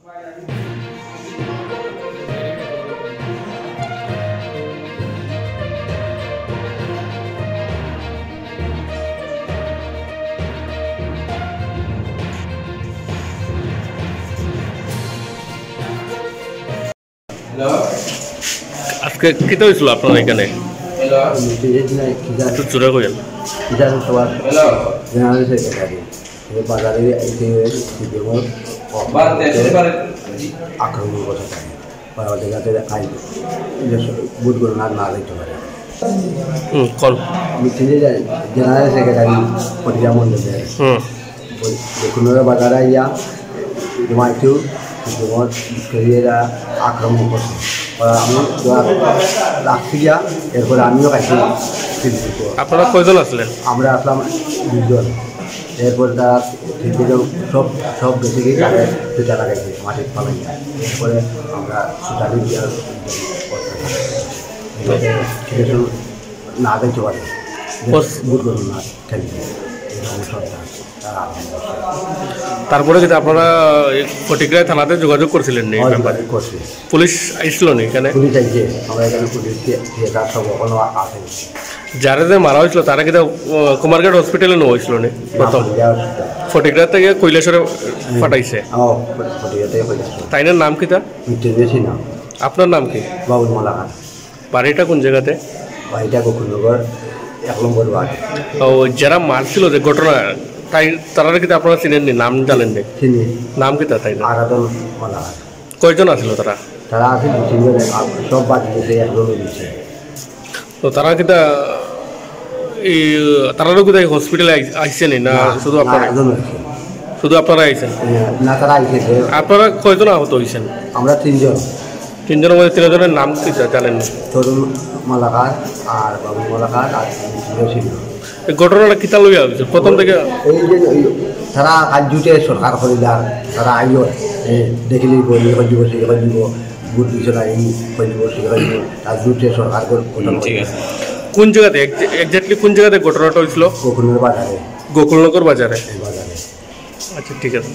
আজকে কিতা হয়েছিল আপনার এখানে? একটু জোরে কইেন। বাজারে আক্রমণ করে জায়গাতে বুট করে না দেখতে পারে জেনারেল সেক্রেটারি পটিয়া মন্ডলের কোনো বাজারে ইয়া জমাইতেও বিস্কারীরা আক্রমণ করছে আমি রাখছি গিয়া এরপরে আমিও কাছে। আপনারা কয়জন আসলেন? আমরা আসলাম 2 জন। এরপরে তারা সব বেশি গিয়ে তাকে সেটা লাগাইছে মাটির পালাই। এরপরে আমরা সুতালি দেওয়ার না দেখতে পারি বুট করুন না খেলতে তারপরে কিন্তু আপনারা ফটিকরাই থানাতে যোগাযোগ করছিলেন? পুলিশ আইছিল নি এখানে? পুলিশ আইছে, আমরা এখানে পুলিশ সব এখনো আছে। যারা যে মারা হয়েছিল তারা কিন্তু কুমারঘাট হসপিটালে নেওয়া হয়েছিল নি প্রথম? ফটিকরাই থেকে কৈলাসরে পাঠাইছে? তাইনার নাম কিতা? আপনার নাম কি? বাবুল মালাকার। বাড়িটা কোন জায়গাতে? বাড়িটা গোকুলনগর 1 নম্বর ওয়ার্ড। ও যারা মারছিল যে ঘটনা তারা কিন্তু আপনারা চিনেননি, নাম জানেন নি? চিনি। নাম কিতা? তাই না আরাধন মালাকার। কয়জন আসলো তারা? তারা আছে 2-3 জন, সব বাদ দিয়েছে, একজন দিচ্ছে। তো তারা কিতা এই তারাও কোথায় হসপিটালে আইসেন না শুধু আপনারা? শুধু আপনারা আইসেন না? তারা আইসে। আপনারা কয়জন আহত হয়েছেন? আমরা 3 জন। 3 জনের মধ্যে 3 জনের নাম কি জানেন? তরুণ মালাকার আর বাবু মালাকার আর ছিল। এই ঘটনাটা কিতা লইয়া হয়েছে প্রথম থেকে? এই যে তারা আজ জুটে সরকার করিলার, তারা আইও দেখিলি বলি দিব বুট দিছে না, এই দিব দিব তার জুটে সরকার গঠন। ঠিক আছে। কোন জায়গাতে এক্স্যাক্টলি কোন জায়গাতে ঘটনাটা হয়েছিল? গোকুলনগর বাজারে। গোকুলনগর বাজারে। আচ্ছা ঠিক আছে।